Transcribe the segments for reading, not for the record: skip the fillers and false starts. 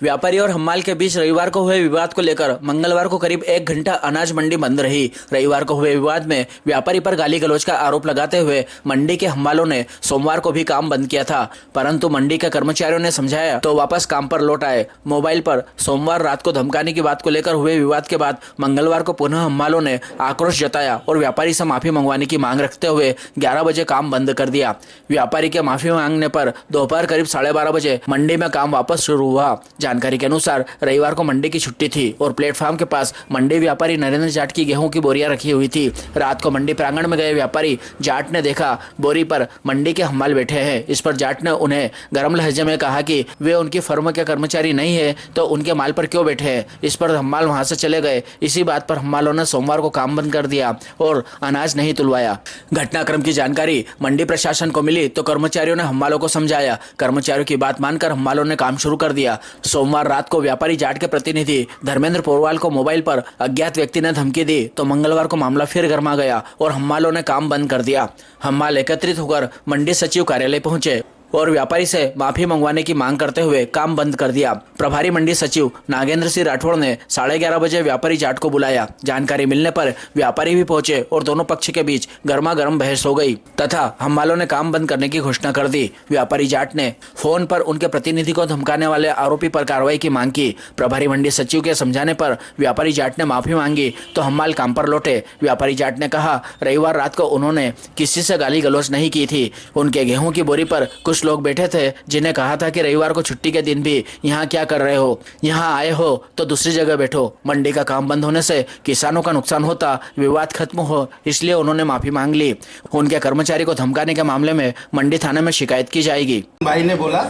व्यापारी और हम्माल के बीच रविवार को हुए विवाद को लेकर मंगलवार को करीब 1 घंटा अनाज मंडी बंद रही। रविवार को हुए विवाद में व्यापारी पर गाली गलौज का आरोप लगाते हुए मंडी के हम्मालों ने सोमवार को भी काम बंद किया था, परंतु मंडी के कर्मचारियों ने समझाया तो वापस काम पर लौट आए। मोबाइल पर सोमवार रात को धमकाने की बात को लेकर हुए विवाद के बाद मंगलवार को पुनः हम्मालों ने आक्रोश जताया और व्यापारी से माफी मंगवाने की मांग रखते हुए 11 बजे काम बंद कर दिया। व्यापारी के माफी मांगने पर दोपहर करीब 12:30 बजे मंडी में काम वापस शुरू हुआ। जानकारी के अनुसार रविवार को मंडी की छुट्टी थी और प्लेटफार्म के पास मंडी व्यापारी नरेंद्र जाट की गेहूं की बोरियां रखी हुई थी। रात को मंडी प्रांगण में गए व्यापारी जाट ने देखा बोरी पर मंडी के हम्माल बैठे हैं। इस पर जाट ने उन्हें गर्म लहजे में कहा कि वे उनकी फर्म के कर्मचारी नहीं है तो उनके माल पर क्यों बैठे हैं। इस पर हम्माल वहां से चले गए। इसी बात पर हम्मालों ने सोमवार को काम बंद कर दिया और अनाज नहीं तुलवाया। घटनाक्रम की जानकारी मंडी प्रशासन को मिली तो कर्मचारियों ने हम्मालों को समझाया। कर्मचारियों की बात मानकर हम्मालों ने काम शुरू कर दिया। सोमवार रात को व्यापारी जाट के प्रतिनिधि धर्मेंद्र पोरवाल को मोबाइल पर अज्ञात व्यक्ति ने धमकी दी तो मंगलवार को मामला फिर गर्मा गया और हम्मालों ने काम बंद कर दिया। हम्माल एकत्रित होकर मंडी सचिव कार्यालय पहुंचे और व्यापारी से माफी मंगवाने की मांग करते हुए काम बंद कर दिया। प्रभारी मंडी सचिव नागेंद्र सिंह राठौड़ ने 11:30 बजे व्यापारी जाट को बुलाया। जानकारी मिलने पर व्यापारी भी पहुंचे और दोनों पक्ष के बीच गर्मा गर्म बहस हो गई तथा हम्मालों ने काम बंद करने की घोषणा कर दी। व्यापारी जाट ने फोन पर उनके प्रतिनिधि को धमकाने वाले आरोपी पर कार्रवाई की मांग की। प्रभारी मंडी सचिव के समझाने पर व्यापारी जाट ने माफी मांगी तो हम्माल काम पर लौटे। व्यापारी जाट ने कहा रविवार रात को उन्होंने किसी से गाली गलौज नहीं की थी। उनके गेहूं की बोरी पर कुछ लोग बैठे थे जिन्हें कहा था कि रविवार को छुट्टी के दिन भी यहाँ क्या कर रहे हो, यहाँ आए हो तो दूसरी जगह बैठो। मंडी का काम बंद होने से किसानों का नुकसान होता, विवाद खत्म हो, इसलिए उन्होंने माफी मांग ली। उनके कर्मचारी को धमकाने के मामले में मंडी थाने में शिकायत की जाएगी। भाई ने बोला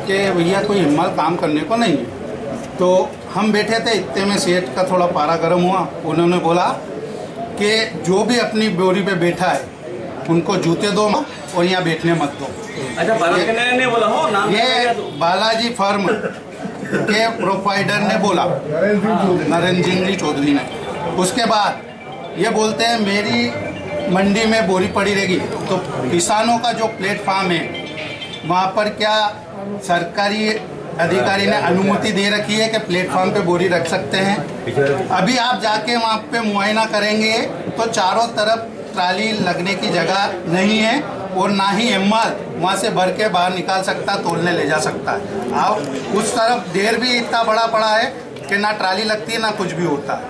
कि भैया कोई हिम्मल काम करने को नहीं है, तो हम बैठे थे। इतने में सेठ का थोड़ा पारा गर्म हुआ। उन्होंने बोला कि जो भी अपनी बोरी पे बैठा है उनको जूते दो और यहाँ बैठने मत दो। अच्छा, ने बोला हो नाम ये बालाजी फर्म के प्रोवाइडर ने बोला, नरेंद्र जी चौधरी ने। उसके बाद ये बोलते हैं मेरी मंडी में बोरी पड़ी रहेगी तो किसानों का जो प्लेटफार्म है वहाँ पर क्या सरकारी अधिकारी ने अनुमति दे रखी है कि प्लेटफार्म पे बोरी रख सकते हैं। अभी आप जाके वहाँ पे मुआयना करेंगे तो चारों तरफ ट्राली लगने की जगह नहीं है और ना ही हम्माल वहाँ से भर के बाहर निकाल सकता, तोलने ले जा सकता है। आप उस तरफ ढेर भी इतना बड़ा पड़ा है कि ना ट्राली लगती है ना कुछ भी होता है।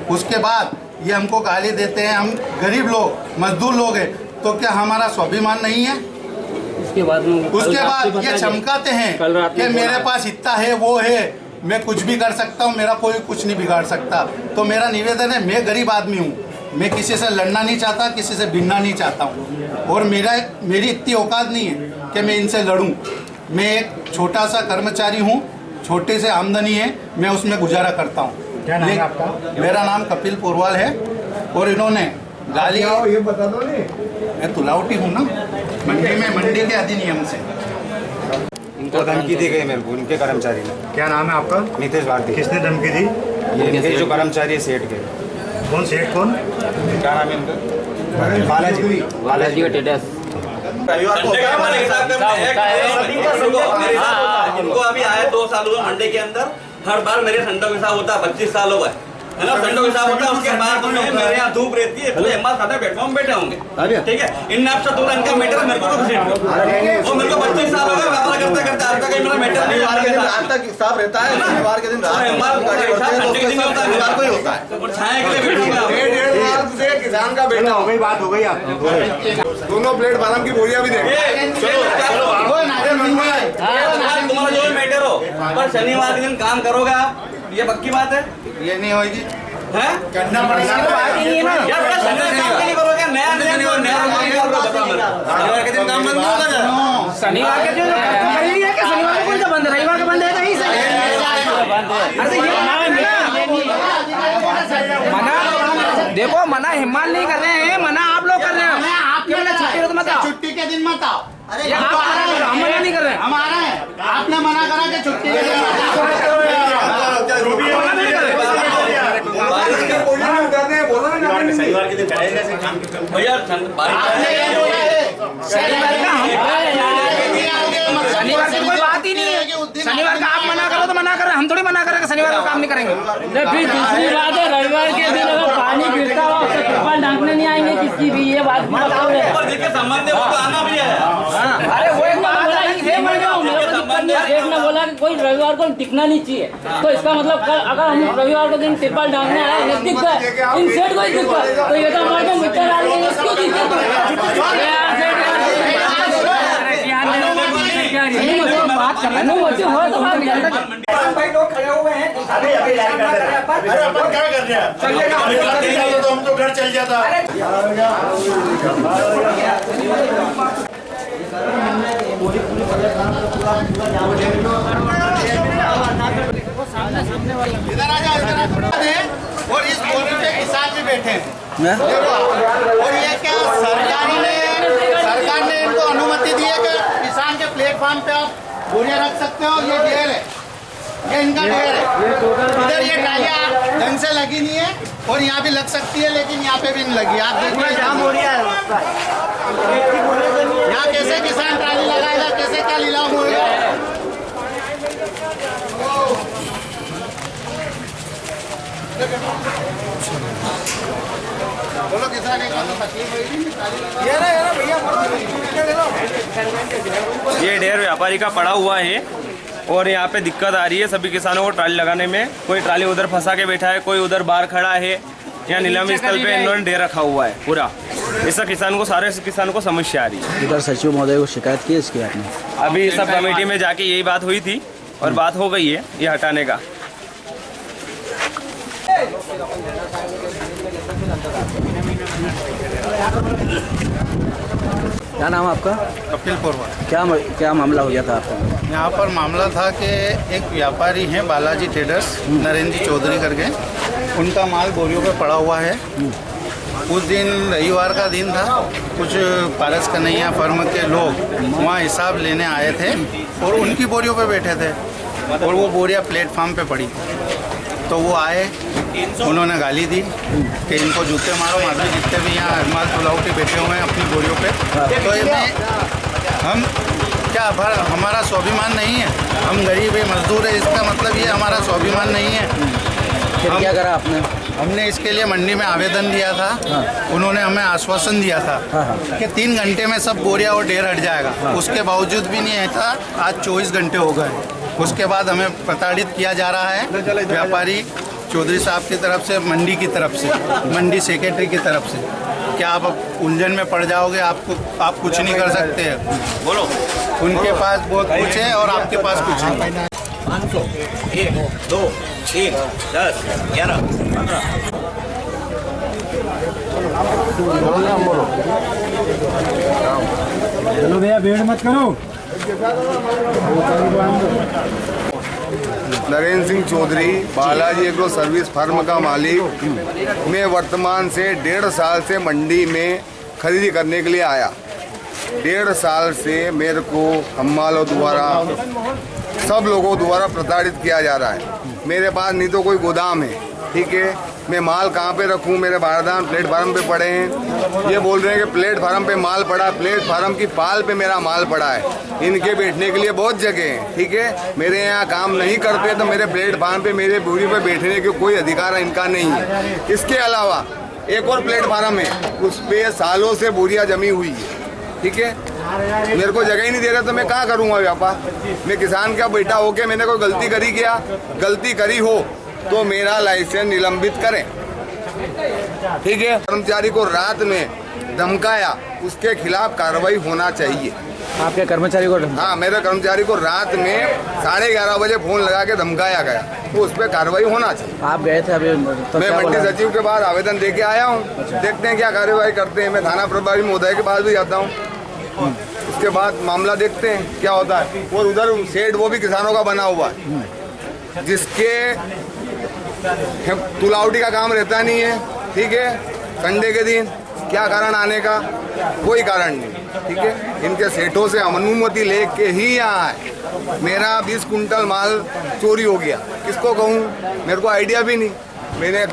उसके बाद ये हमको गाली देते हैं, हम गरीब लोग मजदूर लोग हैं तो क्या हमारा स्वाभिमान नहीं है। उसके बाद ये चमकाते हैं कि मेरे पास इतना है वो है, मैं कुछ भी कर सकता हूँ, मेरा कोई कुछ नहीं बिगाड़ सकता। तो मेरा निवेदन है, मैं गरीब आदमी हूँ, मैं किसी से लड़ना नहीं चाहता, किसी से भिड़ना नहीं चाहता हूँ और मेरी इतनी औकात नहीं है कि मैं इनसे लड़ूं। मैं एक छोटा सा कर्मचारी हूँ, छोटे से आमदनी है, मैं उसमें गुजारा करता हूँ। क्या नाम है आपका? मेरा नाम कपिल पोरवाल है और इन्होंने गाली, ये बता दो नहीं, मैं तुलावटी हूँ ना मंडी के अधिनियम से। इनको धमकी दी गई मेरे को, उनके कर्मचारी ने। क्या नाम है आपका? नीतीश भारती। किसने धमकी दी? ये इनके जो कर्मचारी है सेठ के। कौन सेठ कौन? क्या नाम है इनका? बालाजी का टेटस। जिनको अभी आए 2 साल हुए मंडी के अंदर, हर बार मेरे संडों के साथ होता है। 25 साल हो गए है ना, संडों के साथ होता है। उसके बाद मेरे यहाँ धूप रहती है, कोई हमारे साथ प्लेटफॉर्म बैठे होंगे, ठीक है। इन आपसे तो इनका मैटर मेरे को तो वो मेरे को 25 साल हो गए व्यापार करते करते, आज तक मेरा मैटर नहीं आज तक साफ रहता है। शनिवार के दिन होता है और छाया के लिए बैठूंगा। किसान का बेटा हो गई, बात हो गई आप दोनों प्लेट बादाम की बोरियां भी देंगे। तुम्हारा जो मैटर हो पर शनिवार के दिन काम करोगे आप, ये पक्की बात है। ये नहीं होगी, करना पड़ेगा। शनिवार के दिन काम बंद होगा, शनिवार के दिन शनिवार को तो बंद, रविवार का बंद है नहीं सर। मना देखो, मना हिम्मत नहीं कर रहे हैं, मना आप लोग कर रहे हैं। छुट्टी के दिन मत आओ। अरे हम मना नहीं कर रहे हैं, हम आ रहे हैं। आपने मना करा कि छुट्टी के दिन शनिवार के दिन भैया शनिवार की कोई बात ही नहीं है। शनिवार का आप मना करो तो मना करो, हम थोड़ी मना करेंगे शनिवार को काम नहीं करेंगे। फिर दूसरी बात है, रविवार के दिन अगर पानी गिरता हो तो तिरपाल ढांकने नहीं आएंगे किसकी भी, ये बात भी बताओ। जिसके संबंध है वो तो आना भी है। अरे वो एक बात है, एक ने बोला कि कोई रविवार को टिकना नहीं चाहिए, तो इसका मतलब अगर हम रविवार के दिन तिरपाल ढांकने आए दिक्कत है, इन सेठ कोई दिक्कत, तो ये तो हमारे मिट्टी डाल देंगे, क्यों दिक्कत बात कर रहे हैं भाई, लोग खड़े हुए हैं अभी क्या कर रहे हैं, तो हम तो घर चल जाता। इधर आ जाओ, और इस बोरी पे किसान भी बैठे हैं। और ये क्या सरकार ने इनको अनुमति दी है कि किसान के प्लेटफॉर्म पे आप बोरियां रख सकते हो। ये ढेर है, ये इनका ढेर है। इधर ये ट्रालियां ढंग से लगी नहीं है, और यहाँ भी लग सकती है लेकिन यहाँ पे भी नहीं लगी। आप देखिए यहाँ कैसे किसान ट्राली लगाएगा, कैसे क्या लीलाव होगा। बोलो किसान ये ढेर व्यापारी का पड़ा हुआ है और यहाँ पे दिक्कत आ रही है सभी किसानों को ट्राली लगाने में। कोई ट्राली उधर फंसा के बैठा है, कोई उधर बाहर खड़ा है। यहाँ नीलामी स्थल पे इन्होंने ढेर रखा हुआ है पूरा। इससे किसान को, सारे किसान को समस्या आ रही है। इधर सचिव महोदय को शिकायत की इसकी आपने? अभी सब कमेटी में जाके यही बात हुई थी और बात हो गई है ये हटाने का। क्या नाम आपका? कपिल पोरवा। क्या मामला हो गया था आपका? यहाँ पर मामला था कि एक व्यापारी हैं बालाजी ट्रेडर्स, नरेंद्र चौधरी करके, उनका माल बोरियों पे पड़ा हुआ है। उस दिन रविवार का दिन था, कुछ पारस कन्हैया फर्म के लोग वहाँ हिसाब लेने आए थे और उनकी बोरियों पे बैठे थे और वो बोरियाँ प्लेटफार्म पे पड़ी। तो वो आए, उन्होंने गाली दी कि इनको जूते मारो, मारो जितने भी यहाँ हरमाल तुलावटी बैठे हुए हैं अपनी बोरियों पे। तो इसमें हम क्या हमारा स्वाभिमान नहीं है, हम गरीब है, मजदूर है, इसका मतलब ये हमारा स्वाभिमान नहीं है। फिर क्या करा आपने? हमने इसके लिए मंडी में आवेदन दिया था। उन्होंने हमें आश्वासन दिया था कि 3 घंटे में सब बोरिया और ढेर हट जाएगा। उसके बावजूद भी नहीं था, आज 24 घंटे हो गए। उसके बाद हमें प्रताड़ित किया जा रहा है व्यापारी चौधरी साहब की तरफ से, मंडी की तरफ से, मंडी सेक्रेटरी की तरफ से। क्या आप उलझन में पड़ जाओगे, आप कुछ नहीं कर सकते हैं। बोलो, उनके पास बहुत कुछ है और आपके पास कुछ नहीं। 500, 1, 2, 3, 10, 11, 15। चलो भैया भीड़ मत करो। Narendra Singh Chaudhary, Balaji agro service firm का मालिक। मैं वर्तमान से 1.5 साल से मंडी में खरीदी करने के लिए आया। 1.5 साल से मेरे को हम्मालों द्वारा, सब लोगों द्वारा प्रताड़ित किया जा रहा है। मेरे पास नहीं तो कोई गोदाम है, ठीक है, मैं माल कहाँ पे रखूँ? मेरे बारदान प्लेटफार्म पे पड़े हैं। ये बोल रहे हैं कि प्लेटफार्म पे माल पड़ा, प्लेटफार्म की पाल पे मेरा माल पड़ा है। इनके बैठने के लिए बहुत जगह है, ठीक है। मेरे यहाँ काम नहीं करते तो मेरे प्लेटफार्म पे, मेरे बोरी पे बैठने के कोई अधिकार इनका नहीं है। इसके अलावा एक और प्लेटफार्म है, उस पर सालों से बोरियाँ जमी हुई है, ठीक है। मेरे को जगह ही नहीं दे रहा तो मैं कहाँ करूँगा व्यापार? मैं किसान का बेटा होके मैंने कोई गलती करी क्या? गलती करी हो तो मेरा लाइसेंस निलंबित करें, ठीक है। कर्मचारी को रात में धमकाया, उसके खिलाफ कार्रवाई होना चाहिए। आपके कर्मचारी को? हाँ, मेरे कर्मचारी को रात में 11:30 बजे फोन लगा के धमकाया गया, तो उस पर कार्रवाई होना चाहिए। आप गए थे अभी? तो मैं मंडी सचिव के पास आवेदन दे के आया हूँ। देखते हैं क्या कार्रवाई करते हैं। मैं थाना प्रभारी महोदय के पास भी जाता हूँ, उसके बाद मामला देखते हैं क्या होता है। और उधर शेड वो भी किसानों का बना हुआ है, जिसके तुलावटी का काम रहता नहीं है, ठीक है। संडे के दिन क्या कारण आने का? कोई कारण नहीं, ठीक है। इनके सेठों से अनुमति लेके ही यहाँ आए। मेरा 20 कुंटल माल चोरी हो गया, किसको कहूँ? मेरे को आइडिया भी नहीं। मैंने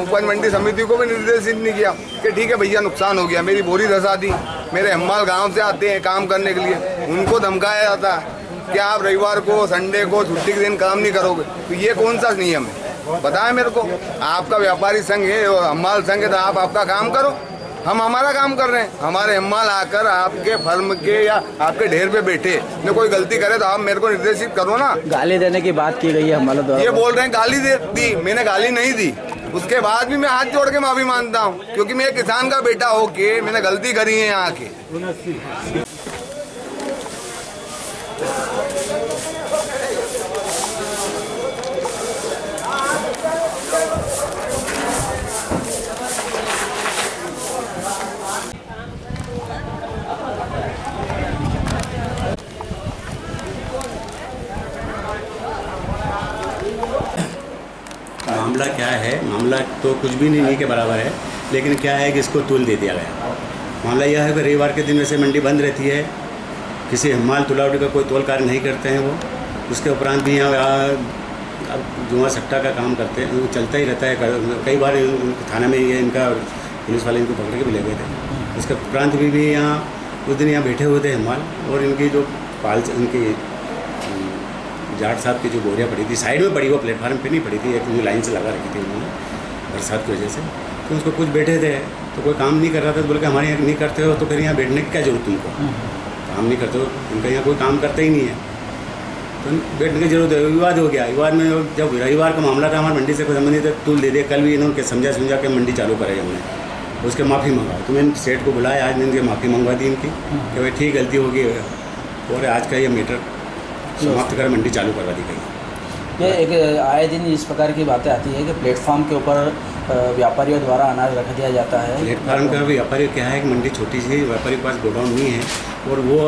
उपज मंडी समिति को भी निर्देशित नहीं किया कि ठीक है भैया नुकसान हो गया। मेरी बोरी धसा दी। मेरे हम्माल गांव से आते हैं काम करने के लिए, उनको धमकाया जाता है। कि आप रविवार को, संडे को, छुट्टी के दिन काम नहीं करोगे, तो ये कौन सा नियम है? बताएं मेरे को। आपका व्यापारी संघ है और हम्माल संघ है, तो आप आपका काम करो, हम हमारा काम कर रहे हैं। हमारे हम्माल आकर आपके फर्म के या आपके ढेर पे बैठे ने कोई गलती करे तो आप मेरे को निर्देशित करो ना। गाली देने की बात की गई है हमारे द्वारा। ये बोल रहे हैं गाली दी, मैंने गाली नहीं दी। उसके बाद भी मैं हाथ जोड़ के माफी मांगता हूँ, क्योंकि मैं एक किसान का बेटा होके मैंने गलती करी है यहाँ के। मामला क्या है? मामला तो कुछ भी नहीं के बराबर है, लेकिन क्या है कि इसको तुल दे दिया गया। मामला यह है कि रविवार के दिन वैसे मंडी बंद रहती है, किसी हम्माल तुलावटी का कोई तोल कार्य नहीं करते हैं वो। उसके उपरांत भी यहाँ जुआ सट्टा का काम करते हैं, वो चलता ही रहता है। कई बार थाना में ये इनका पुलिस वाले इनको पकड़ के भी ले गए थे। उसके उपरांत भी यहाँ उस दिन यहाँ बैठे हुए थे हम्माल, और इनकी जो इनकी जाट साहब की जो बोरियाँ पड़ी थी साइड में पड़ी, वो प्लेटफार्म पे नहीं पड़ी थी, एक लाइन से लगा रखी थी उन्होंने बरसात की वजह से। तो उसको कुछ बैठे थे तो कोई काम नहीं कर रहा था, तो बोल के हमारे यहाँ नहीं करते हो तो फिर यहाँ बैठने की क्या जरूरत तुमको? काम नहीं करते हो, इनका यहाँ कोई काम करता ही नहीं है, तो बैठने की जरूरत है। विवाद हो गया। विवाद में जब रविवार का मामला था, हमारे मंडी से कोई संबंधित तुल दे दिया। कल भी इन्होंने समझा के मंडी चालू कराई हमने, उसके माफ़ी मंगा। तो मैंने सेठ को बुलाया, आज मैंने माफ़ी मंगवा दी इनकी कि भाई ठीक गलती होगी, और आज का ये मीटर समाप्त कर मंडी चालू करवा दी गई। ये एक आए दिन इस प्रकार की बातें आती है कि प्लेटफॉर्म के ऊपर व्यापारियों द्वारा अनाज रख दिया जाता है। प्लेटफार्म का व्यापारी क्या है कि मंडी छोटी सी, व्यापारी के पास गोडाउन नहीं है, और वो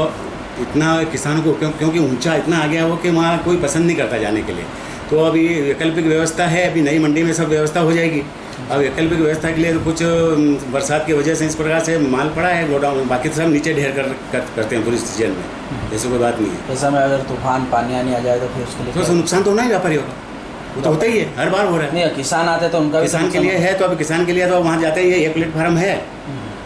इतना किसानों को क्योंकि ऊंचा इतना आ गया वो कि वहाँ कोई पसंद नहीं करता जाने के लिए। तो अभी वैकल्पिक व्यवस्था है, अभी नई मंडी में सब व्यवस्था हो जाएगी। अब वैकल्पिक व्यवस्था के लिए तो कुछ बरसात की वजह से इस प्रकार से माल पड़ा है गोडाउन, बाकी तो सब नीचे ढेर करते हैं पूरी सीजन में, ऐसी कोई बात नहीं है। ऐसा में अगर तूफान पानी आने आ जाए तो फिर उसके लिए तो नुकसान तो होना ही व्यापारियों का, वो तो होता ही है, हर बार हो रहा है। नहीं, किसान आते तो उनका किसान के लिए है, तो अभी किसान के लिए तो वहाँ जाते ही है, एक प्लेटफार्म है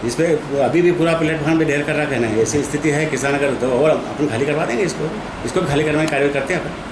इस पर अभी भी पूरा प्लेटफार्म पे ढेर कर रखा है ना। ऐसी स्थिति है, किसान अगर तो और अपन खाली करवा देंगे इसको भी खाली करने की कार्रवाई करते हैं अपन।